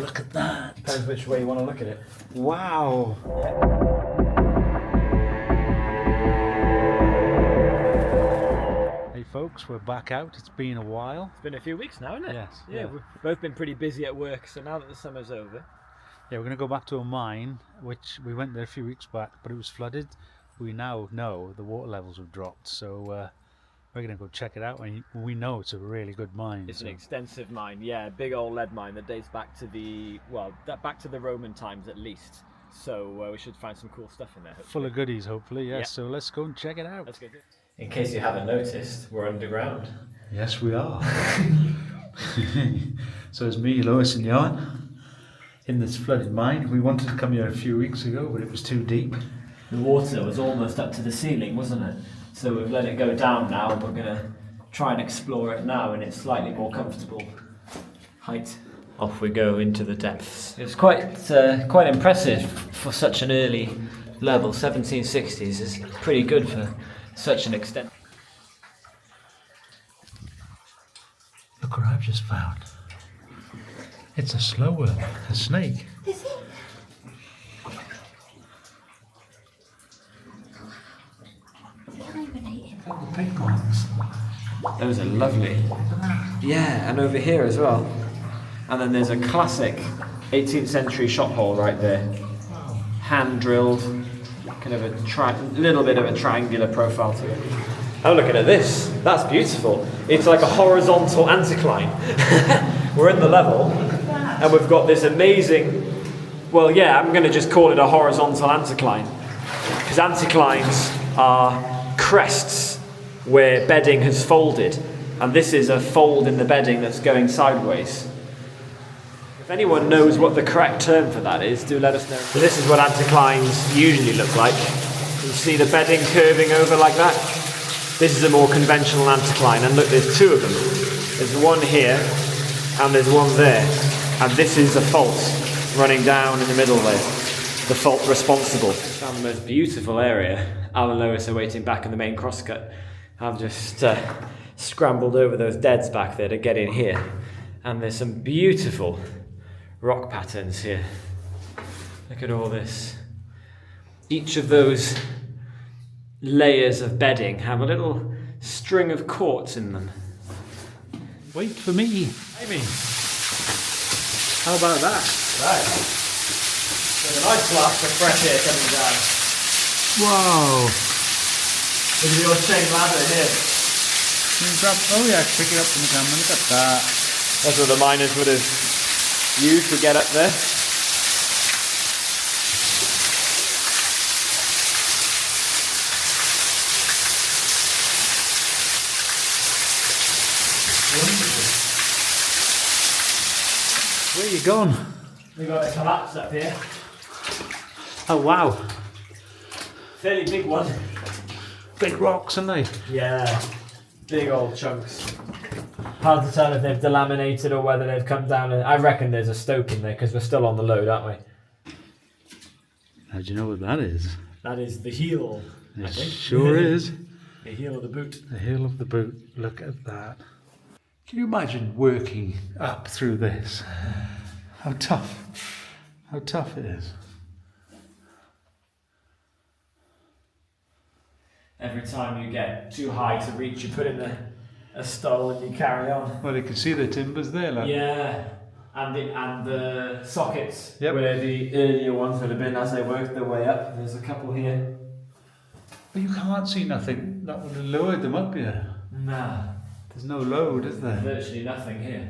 look at that. Depends which way you want to look at it. Wow. Hey folks, we're back out. It's been a while. It's been a few weeks now, isn't it? Yes. Yeah, we've both been pretty busy at work, so now that the summer's over. Yeah, we're going to go back to a mine, which we went there a few weeks back, but it was flooded. We now know the water levels have dropped, so we're going to go check it out, and we know it's a really good mine. It's an extensive mine, yeah, big old lead mine that dates back to back to the Roman times at least. So we should find some cool stuff in there. Hopefully. Full of goodies, hopefully, yes. Yeah. So let's go and check it out. Let's go do it. In case you haven't noticed, we're underground. Yes, we are. So it's me, Lois and Ioan in this flooded mine. We wanted to come here a few weeks ago, but it was too deep. The water was almost up to the ceiling, wasn't it? So we've let it go down now, and we're going to try and explore it now in its slightly more comfortable height. Off we go into the depths. It's quite impressive for such an early level. 1760s is pretty good for such an extent. Look what I've just found. It's a slow worm, a snake. Is it? Illuminating. Oh, the big ones. Those are lovely. Yeah, and over here as well. And then there's a classic 18th century shot hole right there. Hand drilled, kind of a little bit of a triangular profile to it. I'm looking at this. That's beautiful. It's like a horizontal anticline. We're in the level, and we've got this amazing. Well, yeah, I'm going to just call it a horizontal anticline, because anticlines are crests where bedding has folded, and this is a fold in the bedding that's going sideways. If anyone knows what the correct term for that is, do let us know. So this is what anticlines usually look like. You see the bedding curving over like that? This is a more conventional anticline, and look, there's two of them. There's one here, and there's one there. And this is a fault running down in the middle there. The fault responsible. Found the most beautiful area. Al and Lois are waiting back in the main crosscut. I've just scrambled over those deads back there to get in here. And there's some beautiful rock patterns here. Look at all this. Each of those layers of bedding have a little string of quartz in them. Wait for me. Amy. How about that? Right. There's a nice blast of fresh air coming down. Wow. Look at your chain ladder here. Can you grab, oh yeah, pick it up from the camera. Look at that. That's what the miners would have used to get up there. Where you gone? We've got a collapse up here. Oh wow. Fairly big one. Big rocks, aren't they? Yeah, big old chunks. Hard to tell if they've delaminated or whether they've come down. I reckon there's a stope in there because we're still on the load, aren't we? How do you know what that is? That is the heel, I It think. sure is. The heel of the boot. The heel of the boot. Look at that. Can you imagine working up through this? How tough. How tough it is. Every time you get too high to reach, you put in a stole and you carry on. Well, you can see the timbers there, look. Yeah, and the sockets Yep. where the earlier ones would have been as they worked their way up. There's a couple here. But you can't see nothing. That would have lowered them up here. Nah, There's no load, is there? virtually nothing here.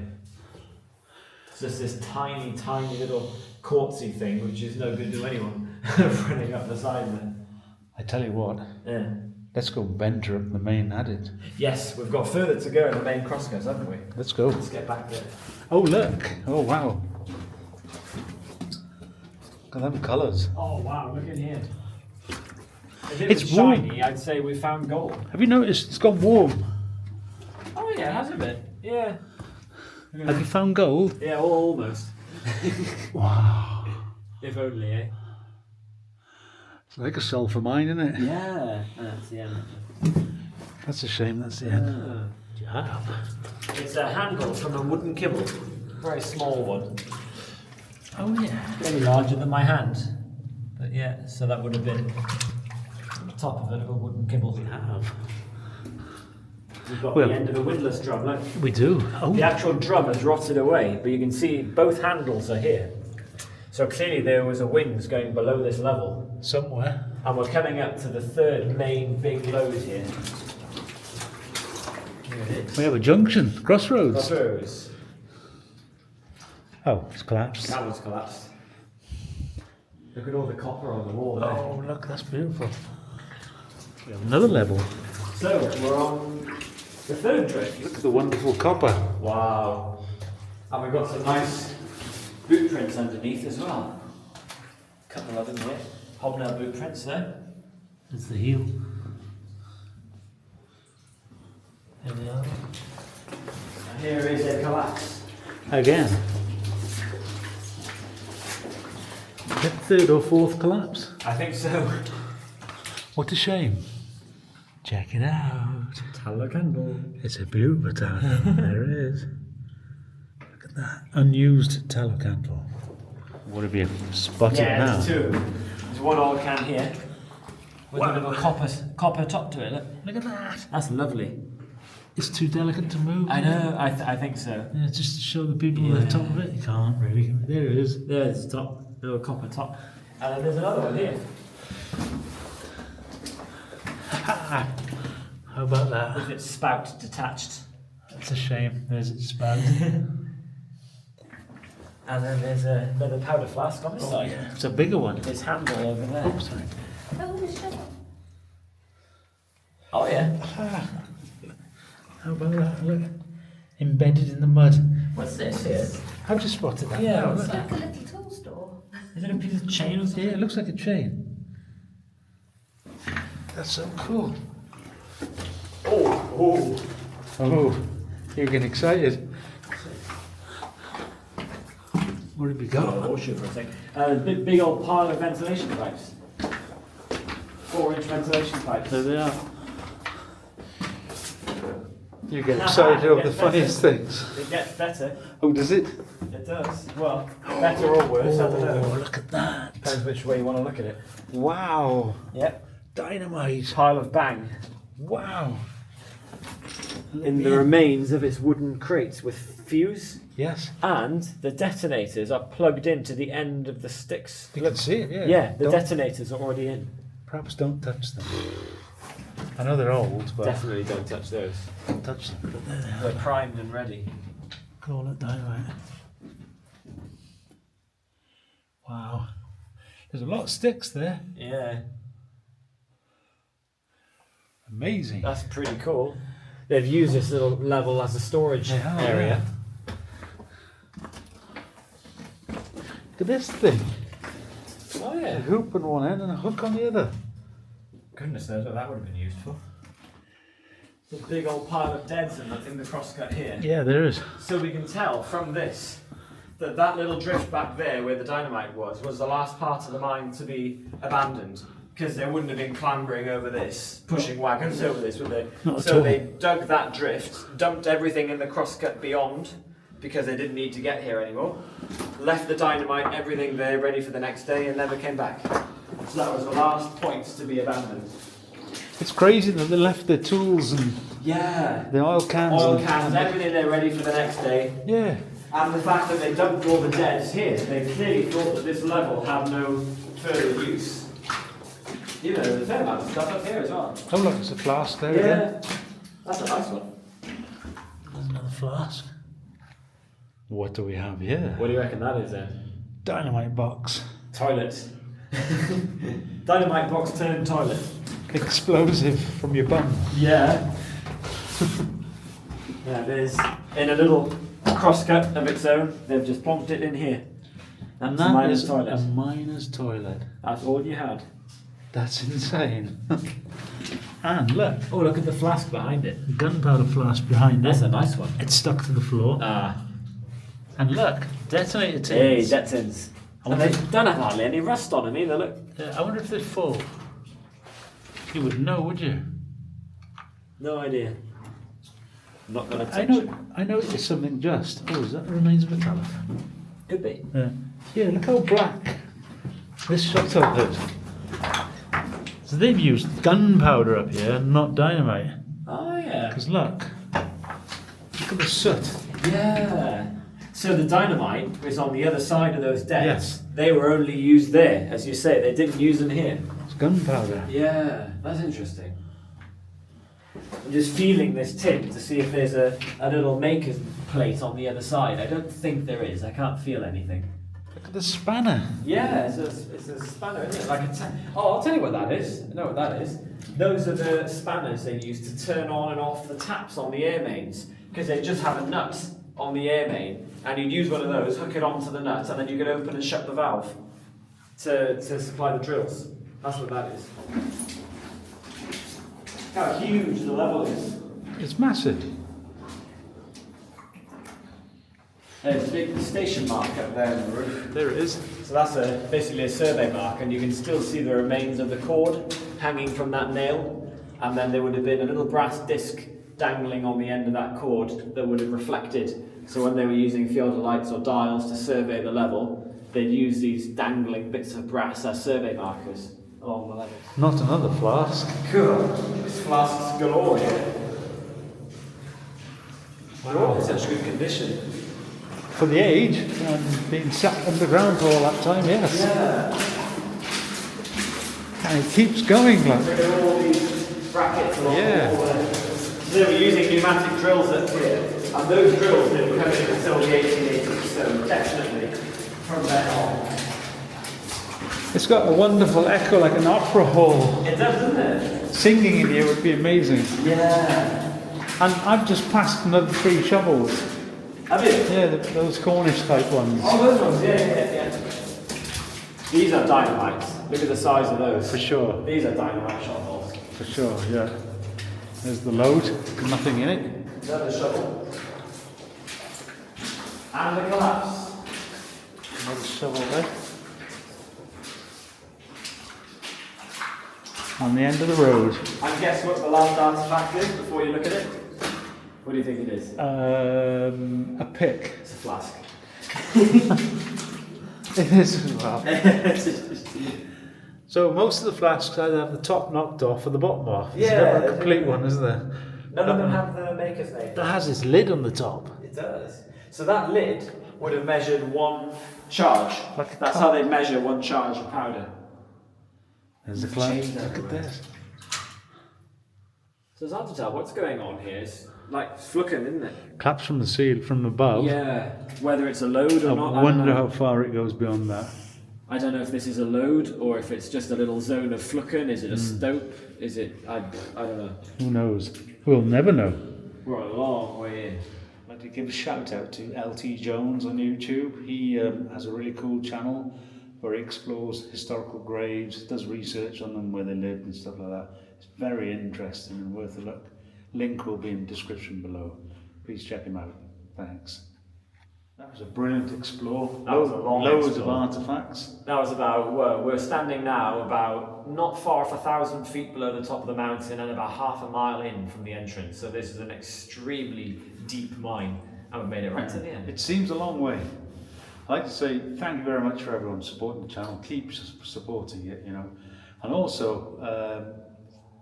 It's just this tiny, tiny little quartzy thing, which is no good to anyone running up the side there. I tell you what, Yeah. let's go venture up the main adit. Yes, we've got further to go in the main crosscuts, haven't we? Let's go. Let's get back there. Oh, look. Oh, wow. Look at them colours. Oh wow, look in here. If it It's was warm. shiny, I'd say we found gold. Have you noticed it's got warm? Oh yeah, it has a bit. Yeah. Have you found gold? Yeah, almost. Wow. If only, eh? It's like a sulphur mine, isn't it? Yeah. That's the end. That's a shame, that's the end. Yeah. It's a handle from a wooden kibble. Very small one. Oh yeah. Maybe larger than my hand. But yeah, so that would have been the top of it of a wooden kibble. We have. We've got Well, the end of a windlass drum, look. We do. Oh. The actual drum has rotted away, but you can see both handles are here. So clearly there was a wings going below this level. Somewhere. And we're coming up to the third main big load here. Here it is. We have a junction. Crossroads. Crossroads. Oh, it's collapsed. That one's collapsed. Look at all the copper on the wall there. Oh, look, that's beautiful. We have another level. So, we're on the third drift. Look at the wonderful copper. Wow. And we've got some nice boot prints underneath as well. A couple of them here. Hobnail boot prints there. There's the heel. There we are. And here is a collapse. Again. The third or fourth collapse. I think so. What a shame. Check it out. Tallow candle. It's a beautiful tallow candle. There it is. Look at that. Unused tallow candle. Would it be spotted now? There's two. There's one old can here. With a little copper top to it. Look at that. That's lovely. It's too delicate to move. I know. I think so. Yeah, just to show the people the top of it. You can't really. There it is. There's the top. Little copper top. And then there's another one here. How about that? With its spout detached. That's a shame. There's its spout. And then there's another powder flask on this side. Yeah, it's a bigger one. Its handle over there. Oops, sorry. Oh yeah. How about that? Look. Embedded in the mud. What's this here? How'd you spotted that? Yeah, Oh, what's look. that? Like a little tool store. Is it a piece of chain or something? Yeah, it looks like a chain. That's so cool. Oh. Oh, you're getting excited. What have we got? Oh, horseshoe for a thing. Big old pile of ventilation pipes. 4-inch ventilation pipes. There they are. You get excited over the funniest things. It gets better. Oh, does it? It does. Well, better or worse, I don't know. Oh, look at that. Depends which way you want to look at it. Wow. Yep. Dynamite. Pile of bang. Wow. In the remains of its wooden crates with fuse, Yes. and the detonators are plugged into the end of the sticks. You can see it, yeah. Yeah, the Don't- detonators are already in. Perhaps don't touch them. I know they're old, but Definitely don't touch those. don't touch them. But there they are. They're primed and ready. Call it dynamite. Wow. There's a lot of sticks there. Yeah, Amazing. that's pretty cool. They've used this little level as a storage They have, area. Look at this thing. Oh A yeah. hoop on one end and a hook on the other. Goodness knows what that would have been used for. It's a big old pile of deads in the crosscut here. Yeah, there is. So we can tell from this that that little drift back there where the dynamite was the last part of the mine to be abandoned, because they wouldn't have been clambering over this, pushing wagons over this, would they? Not at So all. they dug that drift, dumped everything in the crosscut beyond, because they didn't need to get here anymore, left the dynamite, everything there ready for the next day, and never came back. So that was the last point to be abandoned. It's crazy that they left their tools and Yeah. the oil cans. Oil and- cans, everything there ready for the next day. Yeah. And the fact that they dumped all the deads here, they clearly thought that this level had no further use. You know, there's a fair amount of stuff up here as well. Oh, look, there's a flask there again. That's a nice one. There's another flask. What do we have here? What do you reckon that is then? Dynamite box. Toilet. Dynamite box turned toilet. Explosive from your bum. Yeah. Yeah, it is. In a little crosscut of its own, they've just plonked it in here. And That's a that miner's is toilet. a miner's toilet. That's all you had. That's insane. And look, Oh, look at the flask behind it. gunpowder flask behind That's it. a nice one. It's stuck to the floor. Ah. And look, detonator tins. Hey, Jetsons. I And wonder, they don't have hardly any rust on them either, look. I wonder if they're full. You wouldn't know, would you? No idea. I'm not going to touch I it. know it's something just. Oh, is that the remains of a telephone? Could be. Yeah. Yeah, look how black this shot of it. So they've used gunpowder up here, not dynamite. Oh yeah. Because look at the soot. Yeah. So the dynamite was on the other side of those decks. Yes. They were only used there, as you say. They didn't use them here. It's gunpowder. Yeah, that's interesting. I'm just feeling this tip to see if there's a little maker's plate on the other side. I don't think there is. I can't feel anything. Look at the spanner. Yeah, it's a spanner, isn't it? Like I'll tell you what that is. I know what that is. Those are the spanners they use to turn on and off the taps on the air mains, because they just have a nut on the air main, and you'd use one of those, hook it onto the nut, and then you could open and shut the valve to supply the drills. That's what that is. How huge the level is. It's massive. There's a big station mark up there on the roof. There it is. So that's basically a survey mark, and you can still see the remains of the cord hanging from that nail, and then there would have been a little brass disc dangling on the end of that cord that would have reflected. So when they were using theodolites or dials to survey the level, they'd use these dangling bits of brass as survey markers along the levels. Not another flask. Cool. This flask's galore here. Wow. In such good condition. For the age, and being sat underground for all that time, yes. Yeah. And it keeps going, like. Look at all these brackets along Yeah. the wall. So they were using pneumatic drills up here, and those drills didn't come in until the 1880s, so definitely from then on. It's got a wonderful echo, like an opera hall. It does, doesn't it? Singing in here would be amazing. Yeah. And I've just passed another 3 shovels. Have you? Yeah, those Cornish type ones. Oh, those ones, yeah. These are dynamites. Look at the size of those. For sure. These are dynamite shovels. For sure, yeah. There's the load, nothing in it. Another shovel. And the collapse. Another shovel there. On the end of the road. And guess what the last artifact is before you look at it? What do you think it is? A pick. It's a flask. It is as well. So most of the flasks either have the top knocked off or the bottom off. There's never a complete one, is there? None of them have the maker's name. That has its lid on the top. It does. So that lid would have measured 1 charge. Like That's how they measure 1 charge of powder. There's the clamp. Chains Look at everywhere. this. So it's hard to tell what's going on here. It's like flucking, isn't it? Claps from the seal from above. Yeah. Whether it's a load or I not. wonder I don't know. how far it goes beyond that. I don't know if this is a load or if it's just a little zone of flucken. Is it a stope? Is it? I don't know. Who knows? We'll never know. We're a long way in. I'd like to give a shout out to LT Jones on YouTube. He has a really cool channel where he explores historical graves, does research on them, where they lived and stuff like that. It's very interesting and worth a look. Link will be in the description below. Please check him out. Thanks. That was a brilliant explore. That was a long Loads explore. of artefacts. That was about, we're standing now about not far off 1,000 feet below the top of the mountain and about half a mile in from the entrance. So this is an extremely deep mine, and we've made it right to the end. It seems a long way. I'd like to say thank you very much for everyone supporting the channel. Keep supporting it, you know. And also,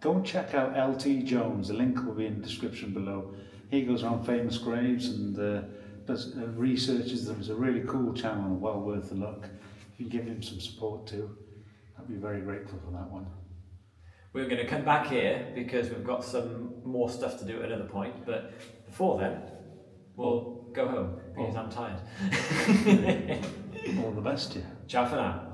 go and check out LT Jones. The link will be in the description below. He goes around famous graves and does researches them. It's a really cool channel and well worth a look. If you give him some support too, I'd be very grateful for that one. We're going to come back here because we've got some more stuff to do at another point, but before then, we'll go home because I'm tired. All the best to you. Ciao for now.